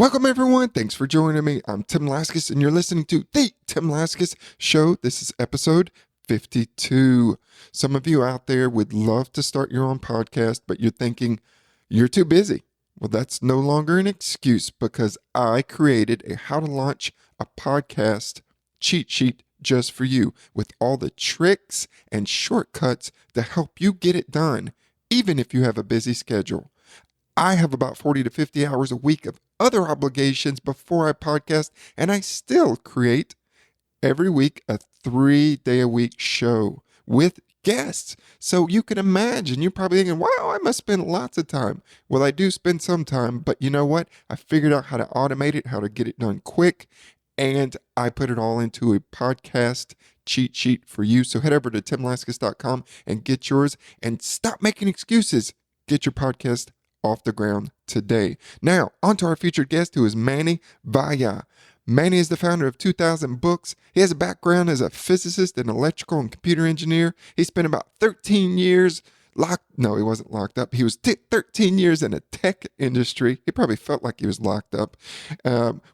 Welcome, everyone. Thanks for joining me. I'm Tim Laskus, and you're listening to The Tim Laskus Show. This is episode 52. Some of you out there would love to start your own podcast, but you're thinking you're too busy. Well, that's no longer an excuse because I created a how to launch a podcast cheat sheet just for you with all the tricks and shortcuts to help you get it done, even if you have a busy schedule. I have about 40 to 50 hours a week of other obligations before I podcast, and I still create every week a 3-day-a-week show with guests. So you can imagine, you're probably thinking, wow, I must spend lots of time. Well, I do spend some time, but you know what? I figured out how to automate it, how to get it done quick, and I put it all into a podcast cheat sheet for you. So head over to timlaskus.com and get yours, and stop making excuses. Get your podcast off the ground today. Now, on to our featured guest, who is Manny Vaya. Manny is the founder of 2000 Books. He has a background as a physicist and electrical and computer engineer. He spent about 13 years he wasn't locked up. He was 13 years in the tech industry. He probably felt like he was locked up,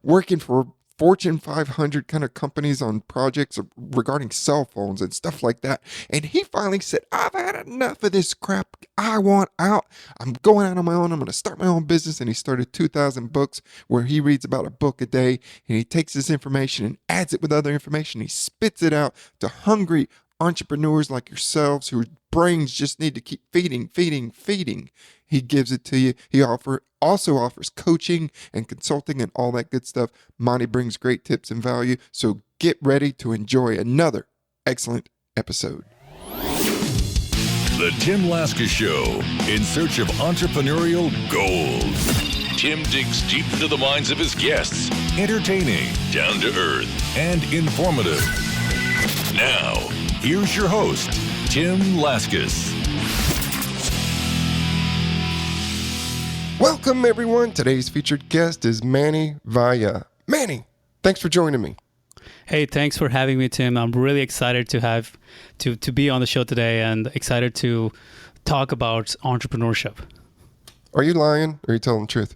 working for Fortune 500 kind of companies on projects regarding cell phones and stuff like that. And he finally said, I've had enough of this crap. I want out. I'm going out on my own. I'm going to start my own business. And he started 2000 Books, where he reads about a book a day, and he takes this information and adds it with other information. He spits it out to hungry entrepreneurs like yourselves whose brains just need to keep feeding. He gives it to you. He also offers coaching and consulting and all that good stuff. Monty brings great tips and value. So get ready to enjoy another excellent episode. The Tim Laskus Show, in search of entrepreneurial gold. Tim digs deep into the minds of his guests, entertaining, down to earth, and informative. Now, here's your host, Tim Laskus. Welcome, everyone. Today's featured guest is Manny Vaya. Manny, thanks for joining me. Hey, thanks for having me, Tim. I'm really excited to be on the show today and excited to talk about entrepreneurship. Are you lying or are you telling the truth?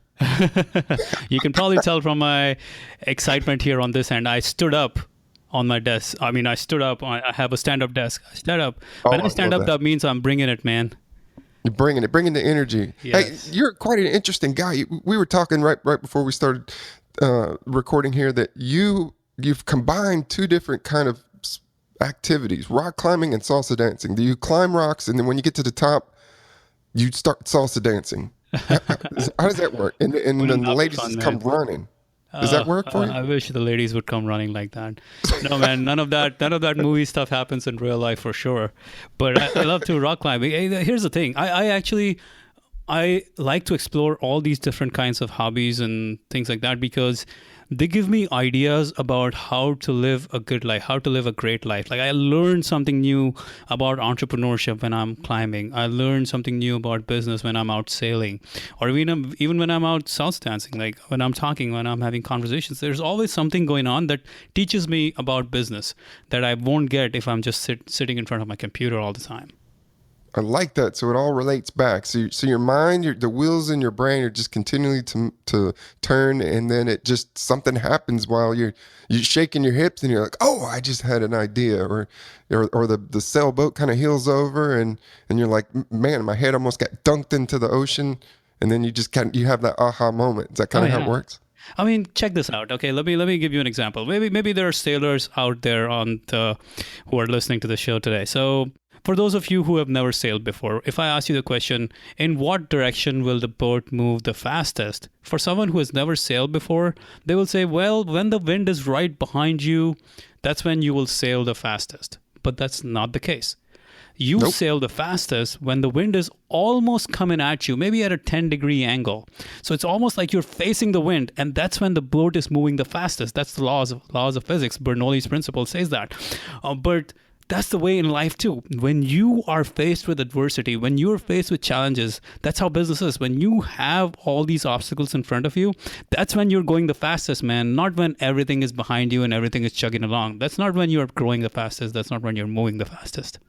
You can probably tell from my excitement here on this end. I stood up on my desk. I have a stand-up desk. I stand up. When I stand up, that means I'm bringing it, man. You're bringing the energy. Yes. Hey, you're quite an interesting guy. We were talking right before we started recording here that you've combined two different kind of activities, rock climbing and salsa dancing. You climb rocks, and then when you get to the top, you start salsa dancing. How does that work? And then the ladies just come running. Does that work for you? I wish the ladies would come running like that. No, man, none of that movie stuff happens in real life for sure. But I love to rock climb. Here's the thing. I like to explore all these different kinds of hobbies and things like that because they give me ideas about how to live a good life, how to live a great life. Like I learned something new about entrepreneurship when I'm climbing. I learned something new about business when I'm out sailing, or even when I'm out salsa dancing. Like when I'm talking, when I'm having conversations, there's always something going on that teaches me about business that I won't get if I'm just sitting in front of my computer all the time. I like that. So it all relates back. So your mind, the wheels in your brain are just continually to turn, and then it just something happens while you're shaking your hips, and you're like, oh, I just had an idea, or the sailboat kind of heels over, and you're like, man, my head almost got dunked into the ocean, and then you have that aha moment. Is that kind of how it works? I mean, check this out. Okay, let me give you an example. Maybe there are sailors out there who are listening to the show today. So for those of you who have never sailed before, if I ask you the question, in what direction will the boat move the fastest? For someone who has never sailed before, they will say, well, when the wind is right behind you, that's when you will sail the fastest. But that's not the case. You sail the fastest when the wind is almost coming at you, maybe at a 10-degree angle. So it's almost like you're facing the wind, and that's when the boat is moving the fastest. That's the laws of physics. Bernoulli's principle says that. But that's the way in life too. When you are faced with adversity, when you're faced with challenges, that's how business is. When you have all these obstacles in front of you, that's when you're going the fastest, man. Not when everything is behind you and everything is chugging along. That's not when you're growing the fastest. That's not when you're moving the fastest.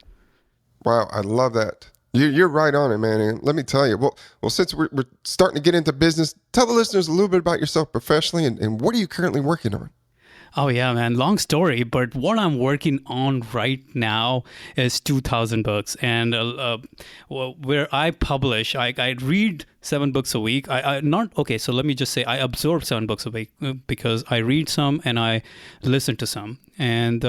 Wow, I love that. You're right on it, man. And let me tell you, well, since we're starting to get into business, tell the listeners a little bit about yourself professionally and what are you currently working on? Oh yeah, man. Long story, but what I'm working on right now is 2,000 books, and where I publish, I read 7 books a week. I not okay. So let me just say, I absorb 7 books a week because I read some and I listen to some, and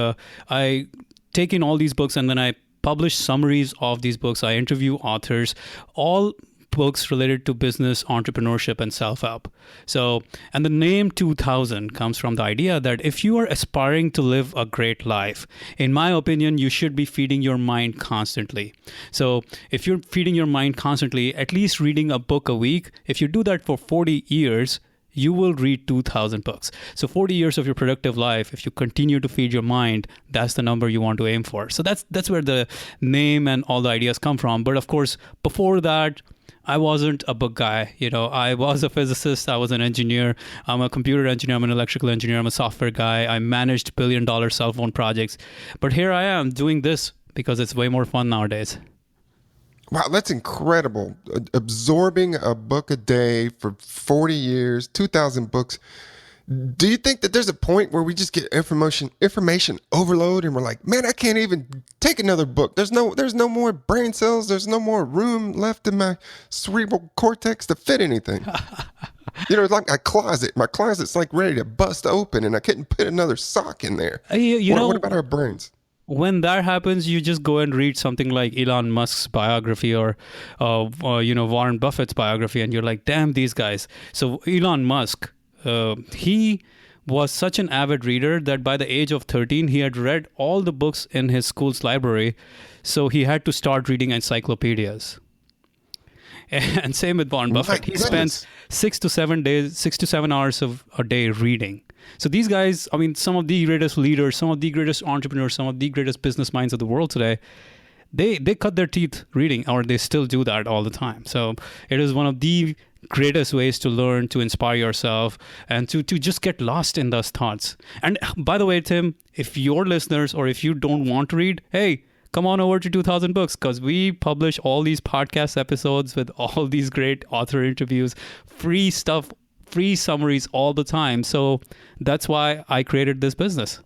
I take in all these books and then I publish summaries of these books. I interview authors, all books related to business, entrepreneurship, and self-help. So, and the name 2000 comes from the idea that if you are aspiring to live a great life, in my opinion, you should be feeding your mind constantly. So, if you're feeding your mind constantly, at least reading a book a week, if you do that for 40 years, you will read 2,000 books. So 40 years of your productive life, if you continue to feed your mind, that's the number you want to aim for. So that's where the name and all the ideas come from. But of course, before that, I wasn't a book guy. I was a physicist. I was an engineer. I'm a computer engineer. I'm an electrical engineer. I'm a software guy. I managed billion-dollar cell phone projects. But here I am doing this because it's way more fun nowadays. Wow, that's incredible. Absorbing a book a day for 40 years, 2,000 books. Do you think that there's a point where we just get information overload and we're like, man, I can't even take another book. There's no more brain cells. There's no more room left in my cerebral cortex to fit anything. It's like a closet. My closet's like ready to bust open and I couldn't put another sock in there. What about our brains? When that happens, you just go and read something like Elon Musk's biography or Warren Buffett's biography, and you're like, damn, these guys. So Elon Musk, he was such an avid reader that by the age of 13, he had read all the books in his school's library. So he had to start reading encyclopedias. And same with Warren Buffett. He spends 6 to 7 hours of a day reading. So these guys, some of the greatest leaders, some of the greatest entrepreneurs, some of the greatest business minds of the world today, they cut their teeth reading, or they still do that all the time. So it is one of the greatest ways to learn, to inspire yourself, and to just get lost in those thoughts. And by the way, Tim, if your listeners or if you don't want to read, hey, come on over to 2000 Books, because we publish all these podcast episodes with all these great author interviews, free stuff, free summaries all the time. So that's why I created this business.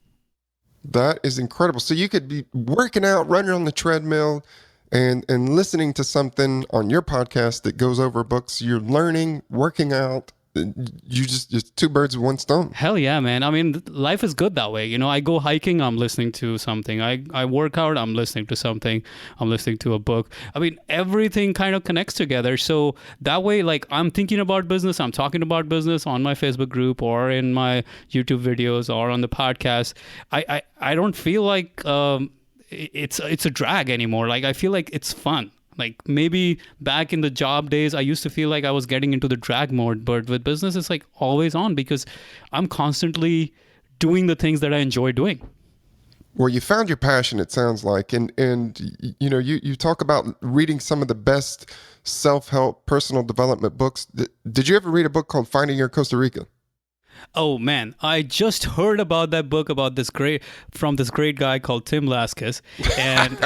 That is incredible. So you could be working out, running on the treadmill, and listening to something on your podcast that goes over books. You're learning, working out. You just two birds with one stone. Hell yeah, man. Life is good that way. I go hiking, I'm listening to something. I work out, I'm listening to something. I'm listening to a book. Everything kind of connects together. So that way, like, I'm thinking about business, I'm talking about business on my Facebook group or in my YouTube videos or on the podcast. I don't feel like it's a drag anymore. Like, I feel like it's fun. Like, maybe back in the job days, I used to feel like I was getting into the drag mode, but with business, it's like always on because I'm constantly doing the things that I enjoy doing. Well, you found your passion, it sounds like. And you talk about reading some of the best self-help personal development books. Did you ever read a book called Finding Your Costa Rica? Oh man, I just heard about that book from this great guy called Tim Laskis, and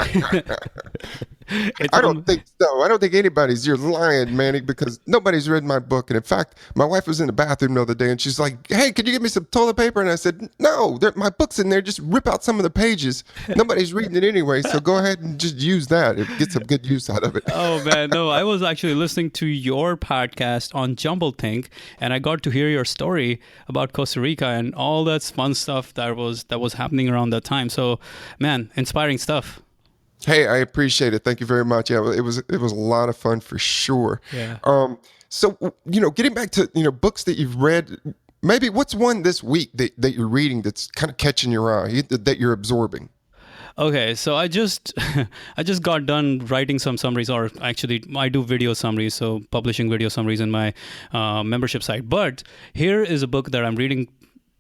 I don't think so. I don't think anybody's. You're lying, Manny, because nobody's read my book. And in fact, my wife was in the bathroom the other day and she's like, hey, could you give me some toilet paper? And I said, no, my book's in there. Just rip out some of the pages. Nobody's reading it anyway. So go ahead and just use that. Get some good use out of it. Oh man, no, I was actually listening to your podcast on Jumblethink, and I got to hear your story about Costa Rica and all that fun stuff that was happening around that time. So man, inspiring stuff. Hey, I appreciate it. Thank you very much. Yeah, it was a lot of fun for sure. Yeah. So, getting back to, books that you've read, maybe what's one this week that you're reading that's kind of catching your eye, that you're absorbing? Okay, so I just got done writing some summaries, or actually I do video summaries, so publishing video summaries in my membership site. But here is a book that I'm reading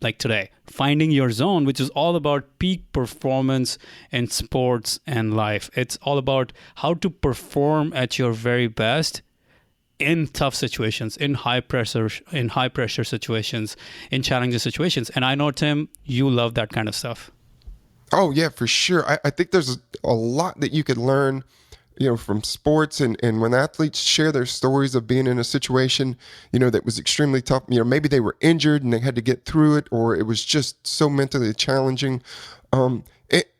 like today, Finding Your Zone, which is all about peak performance in sports and life. It's all about how to perform at your very best in tough situations, in high pressure situations, in challenging situations. And I know, Tim, you love that kind of stuff. Oh yeah, for sure. I think there's a lot that you could learn, from sports, and when athletes share their stories of being in a situation, that was extremely tough, maybe they were injured and they had to get through it, or it was just so mentally challenging.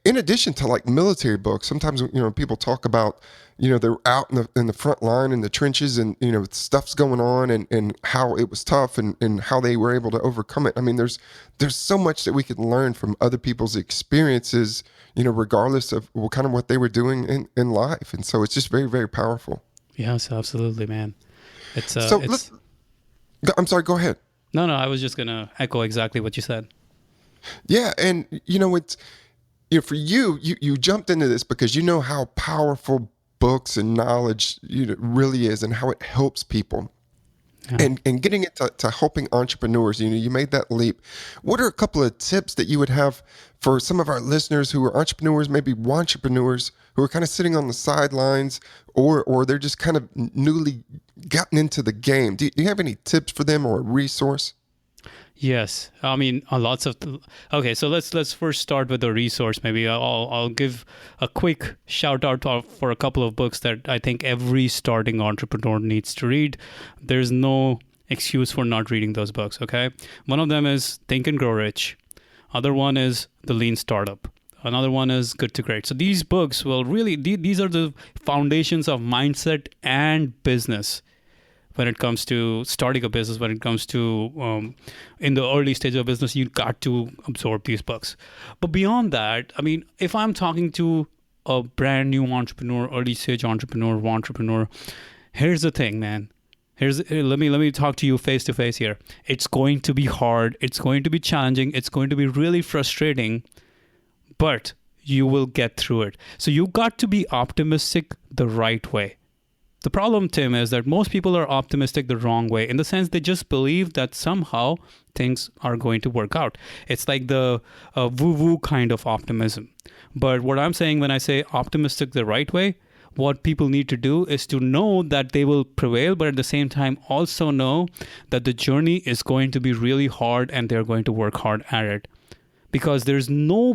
In addition to like military books, sometimes, people talk about, they're out in the front line in the trenches, and, stuff's going on, and how it was tough, and how they were able to overcome it. I mean, there's so much that we can learn from other people's experiences, regardless of what they were doing in life. And so it's just very, very powerful. Yes, absolutely, man. I'm sorry, go ahead. No, I was just going to echo exactly what you said. Yeah. And, it's, for you jumped into this because you know how powerful books and knowledge really is, and how it helps people. Yeah. And getting it to helping entrepreneurs, you made that leap. What are a couple of tips that you would have for some of our listeners who are entrepreneurs, maybe entrepreneurs who are kind of sitting on the sidelines, or they're just kind of newly gotten into the game? Do you have any tips for them or a resource? Yes, I mean, lots of. Okay, so let's first start with the resource. Maybe I'll give a quick shout out for a couple of books that I think every starting entrepreneur needs to read. There's no excuse for not reading those books. Okay, one of them is Think and Grow Rich. Other one is The Lean Startup. Another one is Good to Great. So these books will really these are the foundations of mindset and business. When it comes to starting a business, when it comes to in the early stage of business, you got to absorb these books. But beyond that, I mean, if I'm talking to a brand new entrepreneur, early stage entrepreneur, here's the thing, man. Let me talk to you face to face here. It's going to be hard. It's going to be challenging. It's going to be really frustrating, but you will get through it. So you got to be optimistic the right way. The problem, Tim, is that most people are optimistic the wrong way, in the sense they just believe that somehow things are going to work out. It's like the woo-woo kind of optimism. But what I'm saying when I say optimistic the right way, what people need to do is to know that they will prevail, but at the same time also know that the journey is going to be really hard and they're going to work hard at it. Because there's no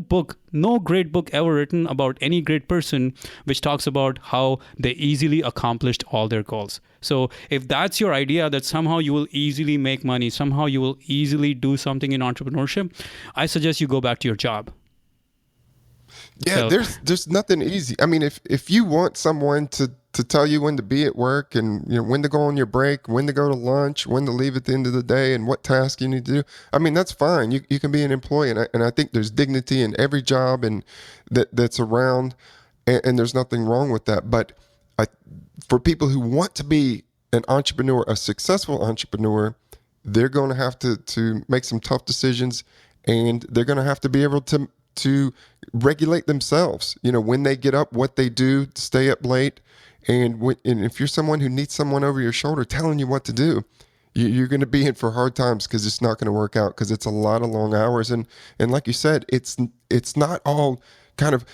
great book ever written about any great person which talks about how they easily accomplished all their goals. So if that's your idea, that somehow you will easily make money, somehow you will easily do something in entrepreneurship, I suggest you go back to your job. Yeah, there's nothing easy. I mean, if you want someone to tell you when to be at work, and when to go on your break, when to go to lunch, when to leave at the end of the day, and what task you need to do, I mean, that's fine. You can be an employee, and I think there's dignity in every job and that's around, and there's nothing wrong with that. But for people who want to be an entrepreneur, a successful entrepreneur, they're going to have to make some tough decisions, and they're going to have to be able to regulate themselves. When they get up, what they do, stay up late. And if you're someone who needs someone over your shoulder telling you what to do, you're going to be in for hard times, because it's not going to work out, because it's a lot of long hours. And like you said, it's not all kind of,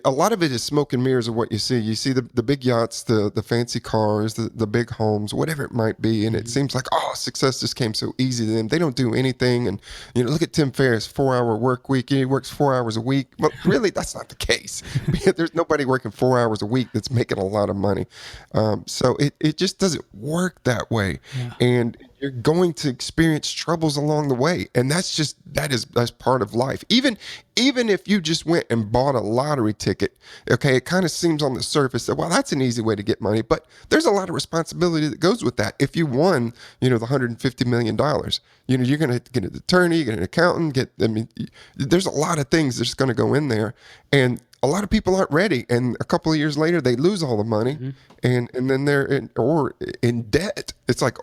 a lot of it is smoke and mirrors of what you see. You see the big yachts, the fancy cars, the big homes, whatever it might be. And it seems like, success just came so easy to them. They don't do anything. And, look at Tim Ferriss, 4-hour work week. He works 4 hours a week. But really, that's not the case. There's nobody working 4 hours a week that's making a lot of money. So it just doesn't work that way. Yeah. And you're going to experience troubles along the way. And that's part of life. Even if you just went and bought a lottery ticket, okay, it kind of seems on the surface that, well, that's an easy way to get money, but there's a lot of responsibility that goes with that. If you won, the $150 million, you're going to get an attorney, get an accountant, there's a lot of things that's going to go in there. And a lot of people aren't ready. And a couple of years later, they lose all the money, and then they're in debt. It's like,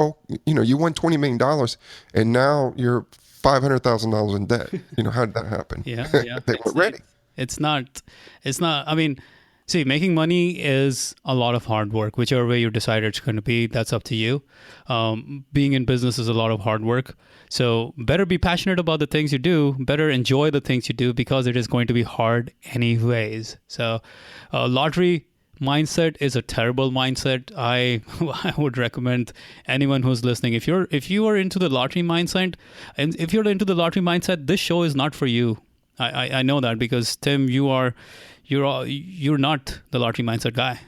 you won $20 million and now you're $500,000 in debt. How did that happen? Yeah. They weren't ready. It's not, I mean, see, making money is a lot of hard work. Whichever way you decide it's going to be, that's up to you. Being in business is a lot of hard work. So better be passionate about the things you do, better enjoy the things you do, because it is going to be hard anyways. So lottery mindset is a terrible mindset. I would recommend anyone who's listening, if you are into the lottery mindset, and if you're into the lottery mindset, this show is not for you. I know that, because Tim, you are you're not the lottery mindset guy.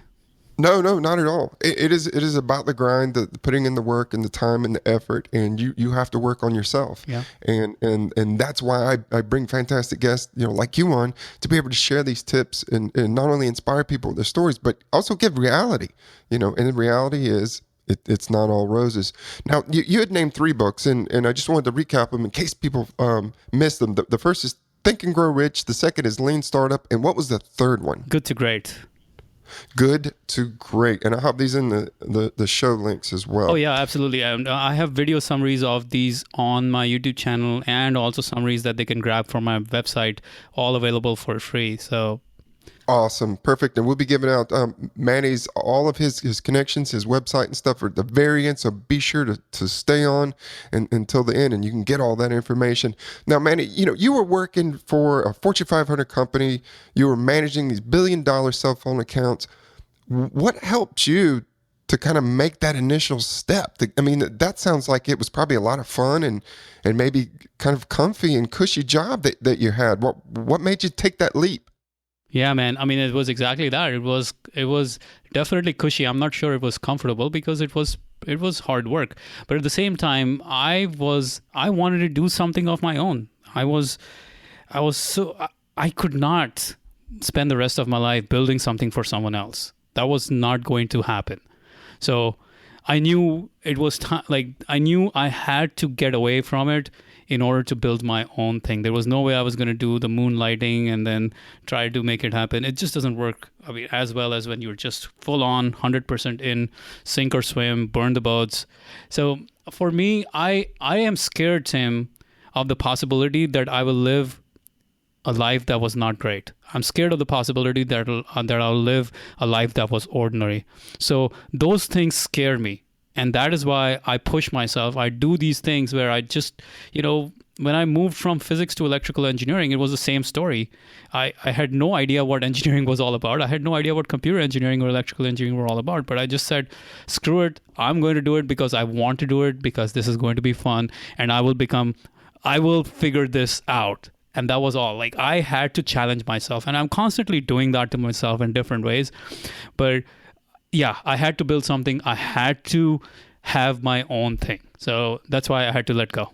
No, not at all. It is about the grind, the putting in the work and the time and the effort, and you have to work on yourself. Yeah. And that's why I bring fantastic guests, like you on, to be able to share these tips and not only inspire people with their stories, but also give reality. And the reality is it's not all roses. Now, you had named 3 books, and I just wanted to recap them in case people missed them. The first is Think and Grow Rich. The second is Lean Startup. And what was the third one? Good to Great. Good to Great. And I have these in the show links as well. Oh, yeah, absolutely. And I have video summaries of these on my YouTube channel, and also summaries that they can grab from my website, all available for free. So Awesome. Perfect. And we'll be giving out Manny's, all of his connections, his website and stuff at the very end. So be sure to stay on until the end, and you can get all that information. Now, Manny, you were working for a Fortune 500 company. You were managing these billion-dollar cell phone accounts. What helped you to kind of make that initial step? That sounds like it was probably a lot of fun and maybe kind of comfy and cushy job that you had. What made you take that leap? yeah, man. It was exactly that. It was definitely cushy. I'm not sure it was comfortable because it was hard work. But at the same time, I wanted to do something of my own. I could not spend the rest of my life building something for someone else. That was not going to happen. So I knew it was I knew I had to get away from it in order to build my own thing. There was no way I was going to do the moonlighting and then try to make it happen. It just doesn't work as well as when you're just full on 100% in, sink or swim, burn the boats. So for me, I am scared, Tim, of the possibility that I will live a life that was not great. I'm scared of the possibility that I'll live a life that was ordinary. So those things scare me. And that is why I push myself. I do these things where I just, when I moved from physics to electrical engineering, it was the same story. I had no idea what engineering was all about. I had no idea what computer engineering or electrical engineering were all about. But I just said, screw it. I'm going to do it because I want to do it, because this is going to be fun. And I will figure this out. And that was all. I had to challenge myself. And I'm constantly doing that to myself in different ways. But yeah, I had to build something. I had to have my own thing. So that's why I had to let go.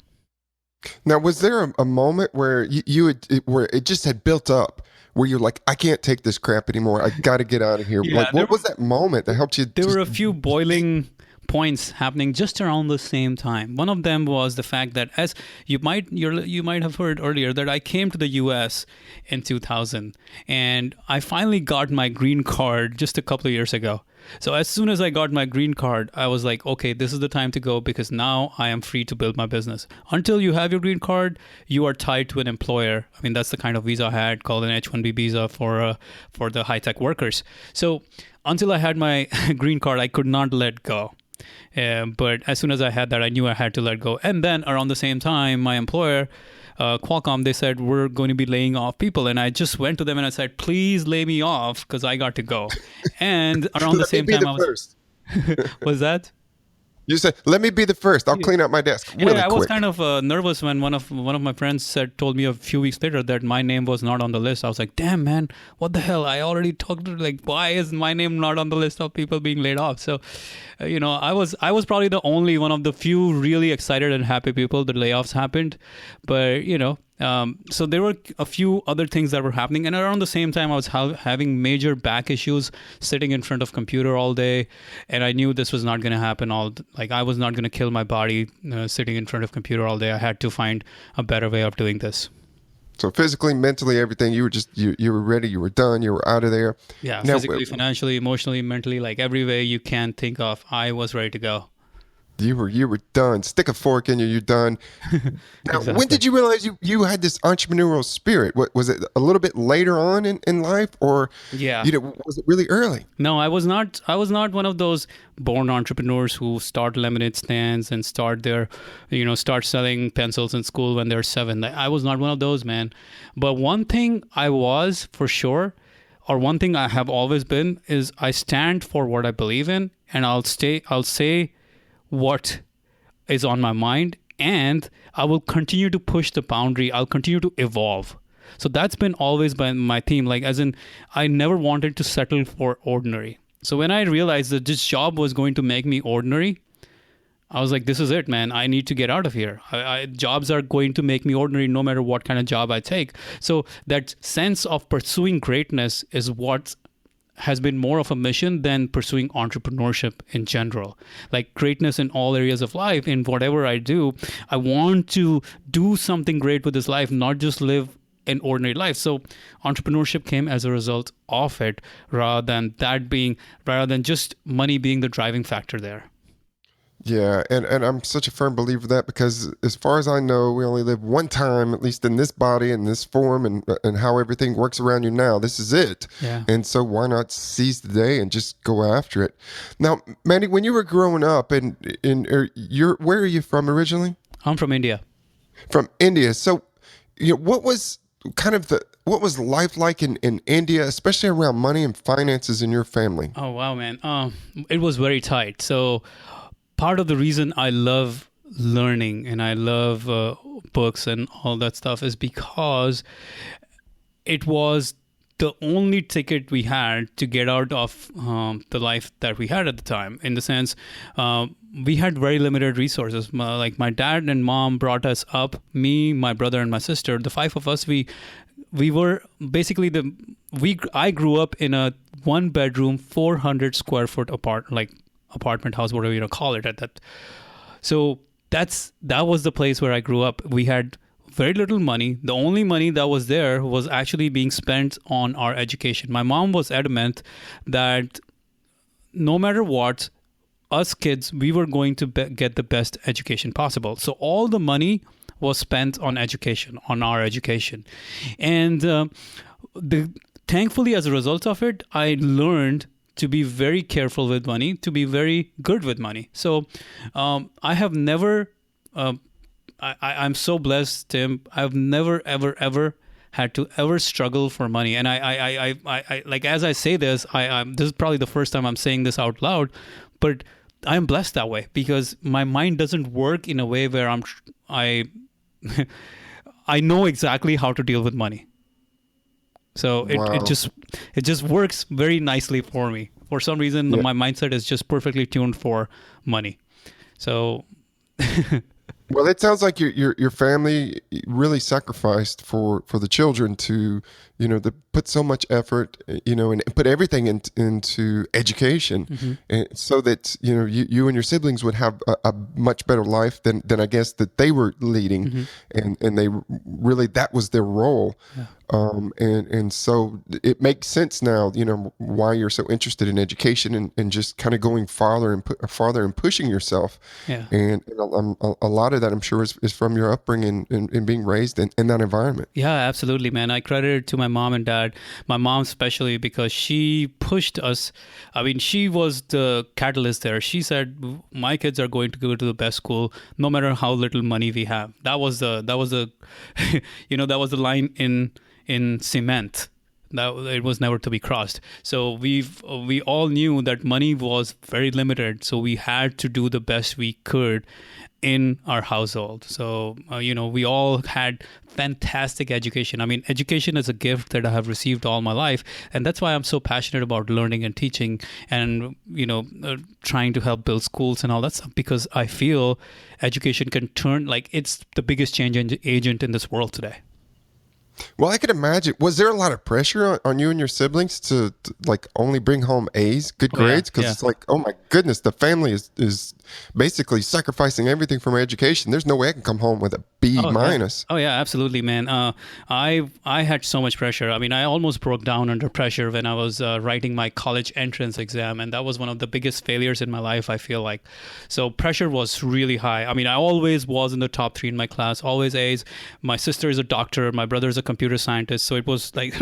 Now, was there a moment where where it just had built up, where you're like, I can't take this crap anymore. I got to get out of here. Yeah, what was that moment that helped you? There were a few boiling points happening just around the same time. One of them was the fact that, as you might have heard earlier, that I came to the US in 2000, and I finally got my green card just a couple of years ago. So as soon as I got my green card, I was like, okay, this is the time to go, because now I am free to build my business. Until you have your green card, you are tied to an employer. That's the kind of visa I had, called an H-1B visa for the high-tech workers. So until I had my green card, I could not let go. But as soon as I had that, I knew I had to let go. And then around the same time, my employer, Qualcomm, they said, we're going to be laying off people. And I just went to them and I said, please lay me off, because I got to go. And around the same time, I was... Was that? You said, let me be the first. I'll clean up my desk really quick. I was kind of nervous when one of my friends told me a few weeks later that my name was not on the list. I was like, damn, man, what the hell? I already talked to, why is my name not on the list of people being laid off? So, I was probably the only one of the few really excited and happy people that layoffs happened. But, so there were a few other things that were happening. And around the same time, I was having major back issues, sitting in front of computer all day. And I knew this was not going to happen. I was not going to kill my body sitting in front of computer all day. I had to find a better way of doing this. So physically, mentally, everything, you were just, you were ready, you were done, you were out of there. Yeah, now, physically, financially, emotionally, mentally, every way you can think of, I was ready to go. You were done. Stick a fork in you. You're done. Now, exactly. When did you realize you had this entrepreneurial spirit? Was it a little bit later on in life, or was it really early? No, I was not. I was not one of those born entrepreneurs who start lemonade stands and start selling pencils in school when they're 7. I was not one of those, man. But one thing I was for sure, or one thing I have always been, is I stand for what I believe in, and I'll say what is on my mind, and I will continue to push the boundary. I'll continue to evolve. So that's been always been my theme. Like, as in, I never wanted to settle for ordinary. So when I realized that this job was going to make me ordinary, I was like, this is it, man. I need to get out of here. Jobs are going to make me ordinary no matter what kind of job I take. So that sense of pursuing greatness is what has been more of a mission than pursuing entrepreneurship in general. Like greatness in all areas of life, in whatever I do, I want to do something great with this life, not just live an ordinary life. So entrepreneurship came as a result of it, rather than just money being the driving factor there. Yeah, and I'm such a firm believer of that, because as far as I know, we only live one time, at least in this body, in this form, and how everything works around you now. This is it. Yeah. And so why not seize the day and just go after it? Now, Manny, when you were growing up, where are you from originally? I'm from India. From India. So, what was what was life like in India, especially around money and finances in your family? Oh, wow, man. It was very tight. So part of the reason I love learning and I love books and all that stuff is because it was the only ticket we had to get out of the life that we had at the time. In the sense, we had very limited resources. Like my dad and mom brought us up, me, my brother, and my sister. The five of us, we were basically I grew up in a 1-bedroom, 400 square foot apartment house, whatever you call it at that. So that was the place where I grew up. We had very little money. The only money that was there was actually being spent on our education. My mom was adamant that no matter what, us kids, we were going to get the best education possible. So all the money was spent on education, on our education. And thankfully, as a result of it, I learned to be very careful with money, to be very good with money. So I have never, I'm so blessed, Tim. I've never, ever had to ever struggle for money. And I like, as I say this, this is probably the first time I'm saying this out loud, but I'm blessed that way, because my mind doesn't work in a way where I know exactly how to deal with money. So Wow. it just works very nicely for me. For some reason, my mindset is just perfectly tuned for money. So, well, it sounds like your family really sacrificed for the children to to put so much effort, and put everything into education, and so that you and your siblings would have a much better life than I guess that they were leading, and they really, that was their role. Yeah. And so it makes sense now, why you're so interested in education and just kind of going farther and pushing yourself. Yeah. And a lot of that, I'm sure, is from your upbringing and being raised in that environment. Yeah, absolutely, man. I credit it to my mom and dad. My mom especially, because she pushed us. I mean, she was the catalyst there. She said, my kids are going to go to the best school, no matter how little money we have. That was the that was the line in cement that it was never to be crossed. So we all knew that money was very limited, so we had to do the best we could in our household. So we all had fantastic education. I mean, education is a gift that I have received all my life, and that's why I'm so passionate about learning and teaching, and trying to help build schools and all that stuff, because I feel education can turn, like, it's the biggest change agent in this world today. Well, I could imagine. Was there a lot of pressure on you and your siblings to like only bring home A's, good grades? Because it's like, oh my goodness, the family is basically sacrificing everything for my education. There's no way I can come home with a B minus. Yeah. Oh yeah, absolutely, man. I had so much pressure. I mean, I almost broke down under pressure when I was writing my college entrance exam, and that was one of the biggest failures in my life, I feel like. So pressure was really high. I mean, I always was in the top 3 in my class, always A's. My sister is a doctor, my brother is a computer scientist, so it was like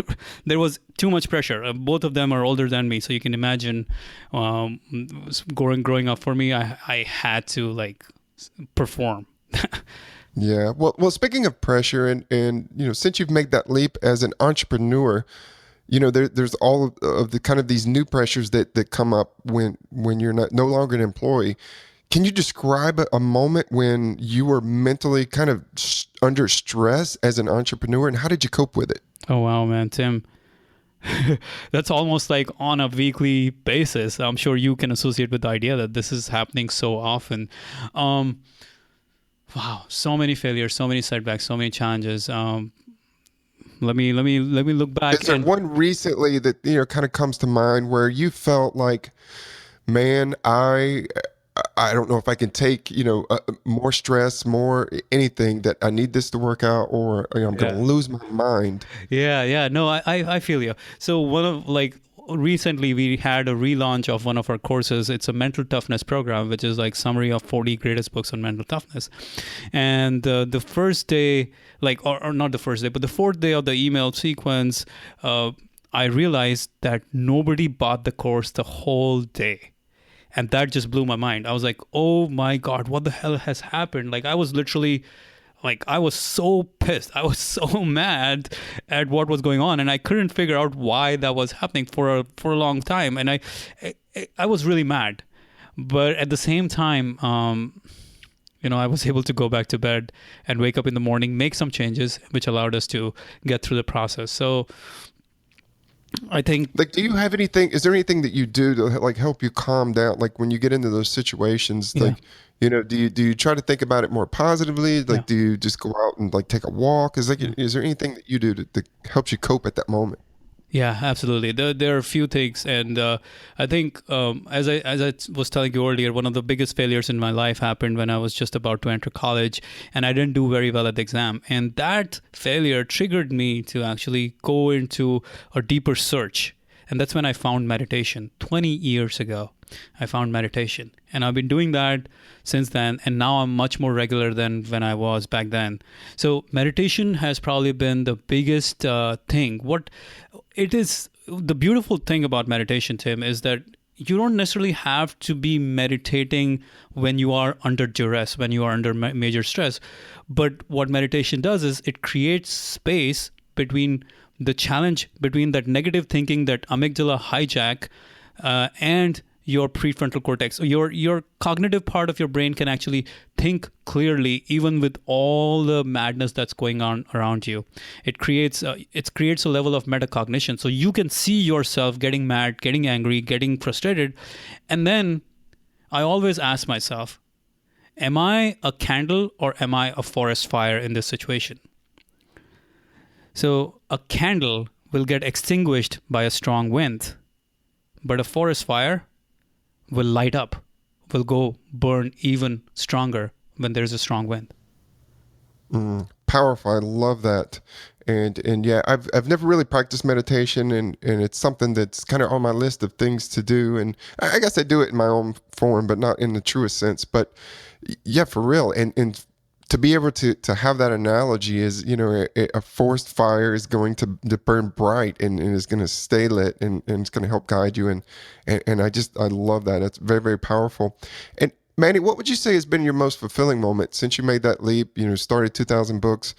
there was too much pressure. Both of them are older than me, so you can imagine growing up for me, I had to like perform. Yeah. Well, speaking of pressure, and since you've made that leap as an entrepreneur, there's all of the kind of these new pressures that come up when you're no longer an employee. Can you describe a moment when you were mentally kind of under stress as an entrepreneur, and how did you cope with it? Oh wow, man, Tim. That's almost like on a weekly basis. I'm sure you can associate with the idea that this is happening so often. Um, wow, so many failures, so many setbacks, so many challenges. Let me look back Is there and one recently that kind of comes to mind where you felt like, man, I don't know if I can take more stress, more anything, that I need this to work out, or I'm going to yeah. lose my mind. Yeah. No, I feel you. So one of like recently we had a relaunch of one of our courses. It's a mental toughness program, which is like summary of 40 greatest books on mental toughness. And the first day, like or not the first day, but the fourth day of the email sequence, I realized that nobody bought the course the whole day. And that just blew my mind. I was like, oh my God, what the hell has happened? Like, I was literally, like, I was so pissed. I was so mad at what was going on. And I couldn't figure out why that was happening for a long time. And I was really mad. But at the same time, I was able to go back to bed and wake up in the morning, make some changes, which allowed us to get through the process. So I think, Like, do you have anything? Is there anything that you do to like help you calm down? Like when you get into those situations, yeah, like do you try to think about it more positively? yeah. Like, do you just go out and like take a walk? Is there anything that you do that helps you cope at that moment? Yeah, absolutely. There are a few things, and I think as I was telling you earlier, one of the biggest failures in my life happened when I was just about to enter college, and I didn't do very well at the exam, and that failure triggered me to actually go into a deeper search, and that's when I found meditation 20 years ago. I found meditation, and I've been doing that since then, and now I'm much more regular than when I was back then. So meditation has probably been the biggest thing. What it is, the beautiful thing about meditation, Tim, is that you don't necessarily have to be meditating when you are under duress, when you are under major stress. But what meditation does is it creates space between the challenge, between that negative thinking, that amygdala hijack, and your prefrontal cortex. Your cognitive part of your brain can actually think clearly, even with all the madness that's going on around you. It creates a level of metacognition, so you can see yourself getting mad, getting angry, getting frustrated, and then I always ask myself, am I a candle or am I a forest fire in this situation? So a candle will get extinguished by a strong wind, but a forest fire will light up, will go burn even stronger when there's a strong wind. Powerful. I love that. And yeah, I've never really practiced meditation, and it's something that's kind of on my list of things to do. And I guess I do it in my own form, but not in the truest sense. But yeah, for real. And to be able to have that analogy is, a forest fire is going to burn bright and is going to stay lit, and it's going to help guide you. And I love that. It's very, very powerful. And Manny, what would you say has been your most fulfilling moment since you made that leap, started 2000 books?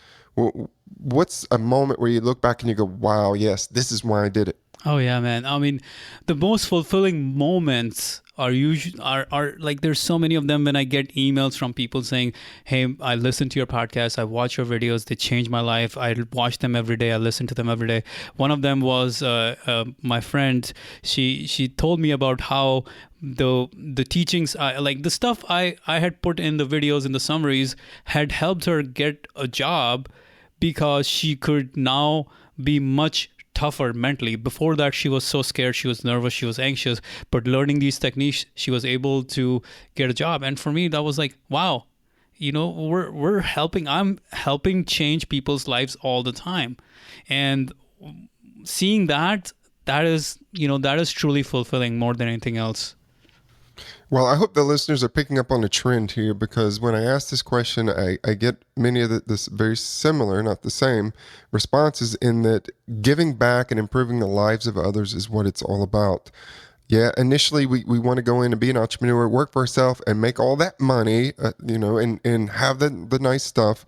What's a moment where you look back and you go, wow, yes, this is why I did it? Oh yeah, man. I mean, the most fulfilling moments are usually are like, there's so many of them when I get emails from people saying, "Hey, I listen to your podcast. I watch your videos. They changed my life. I watch them every day. I listen to them every day." One of them was my friend. She told me about how the teachings, like the stuff I had put in the videos, in the summaries, had helped her get a job because she could now be much tougher mentally. Before that, she was so scared, she was nervous, she was anxious, but learning these techniques, she was able to get a job. And for me, that was like, wow, we're helping, I'm helping change people's lives all the time. And seeing that is, that is truly fulfilling more than anything else. Well, I hope the listeners are picking up on a trend here, because when I ask this question, I get many of this very similar, not the same, responses, in that giving back and improving the lives of others is what it's all about. Yeah, initially we want to go in and be an entrepreneur, work for ourselves and make all that money, and have the nice stuff.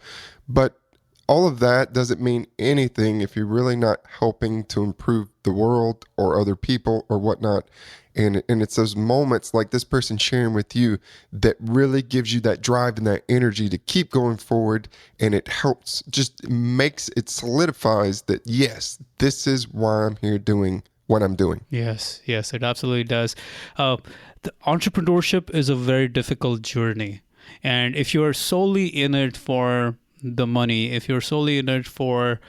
But all of that doesn't mean anything if you're really not helping to improve the world or other people or whatnot. And it's those moments like this person sharing with you that really gives you that drive and that energy to keep going forward. And it helps, just it solidifies that, yes, this is why I'm here doing what I'm doing. Yes, it absolutely does. The entrepreneurship is a very difficult journey. And if you're solely in it for the money, if you're solely in it for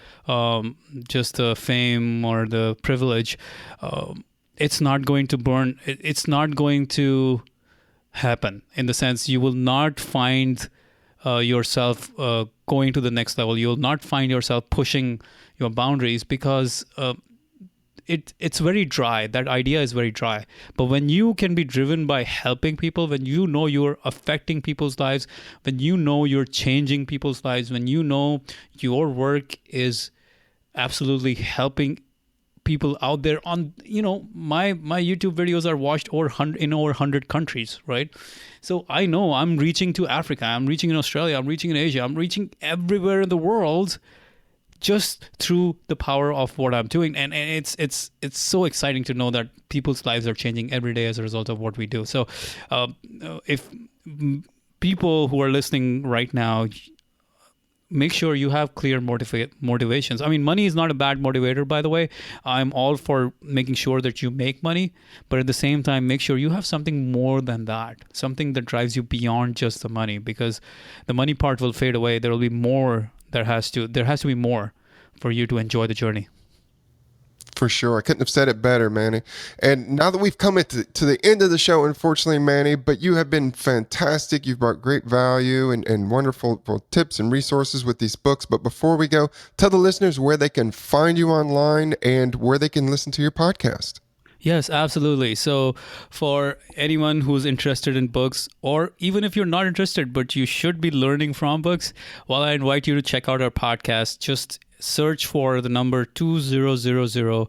just the fame or the privilege, it's not going to burn. It's not going to happen, in the sense you will not find yourself going to the next level. You will not find yourself pushing your boundaries, because it's very dry. That idea is very dry. But when you can be driven by helping people, when you know you're affecting people's lives, when you know you're changing people's lives, when you know your work is absolutely helping people out there on, my YouTube videos are watched in over 100 countries, right? So I know I'm reaching to Africa, I'm reaching in Australia, I'm reaching in Asia, I'm reaching everywhere in the world, just through the power of what I'm doing. And it's so exciting to know that people's lives are changing every day as a result of what we do. So if people who are listening right now, make sure you have clear motivations. I mean, money is not a bad motivator, by the way. I'm all for making sure that you make money, but at the same time, make sure you have something more than that, something that drives you beyond just the money, because the money part will fade away. There will be more. There has to be more for you to enjoy the journey. For sure. I couldn't have said it better, Manny. And now that we've come to the end of the show, unfortunately, Manny, but you have been fantastic. You've brought great value and wonderful tips and resources with these books. But before we go, tell the listeners where they can find you online and where they can listen to your podcast. Yes, absolutely. So for anyone who's interested in books, or even if you're not interested, but you should be learning from books, well, I invite you to check out our podcast. Just search for the number 2000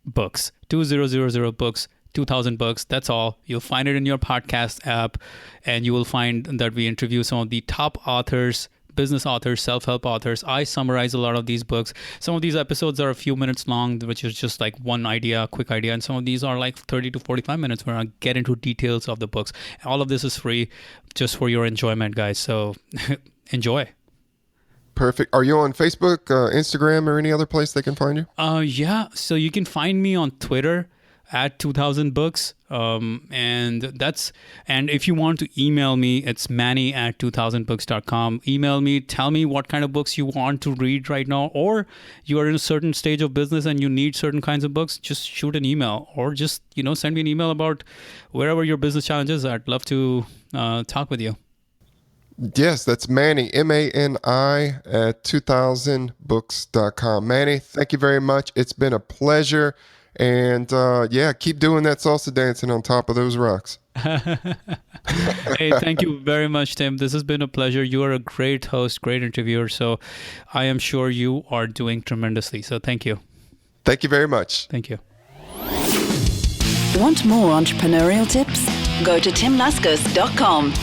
books, 2000 books, 2000 books. That's all. You'll find it in your podcast app, and you will find that we interview some of the top authors, business authors, self-help authors. I summarize a lot of these books. Some of these episodes are a few minutes long, which is just like one idea, quick idea. And some of these are like 30 to 45 minutes where I get into details of the books. All of this is free just for your enjoyment, guys. So enjoy. Perfect. Are you on Facebook, Instagram, or any other place they can find you? Yeah. So you can find me on Twitter at 2000 books. And if you want to email me, it's manny@2000books.com. Email me, tell me what kind of books you want to read right now, or you are in a certain stage of business and you need certain kinds of books. Just shoot an email, or just, send me an email about wherever your business challenge is. I'd love to talk with you. Yes, that's Manny, MANI at 2000books.com. Manny, thank you very much. It's been a pleasure. And keep doing that salsa dancing on top of those rocks. Hey, thank you very much, Tim. This has been a pleasure. You are a great host, great interviewer. So I am sure you are doing tremendously. So thank you. Thank you very much. Thank you. Want more entrepreneurial tips? Go to timlaskas.com.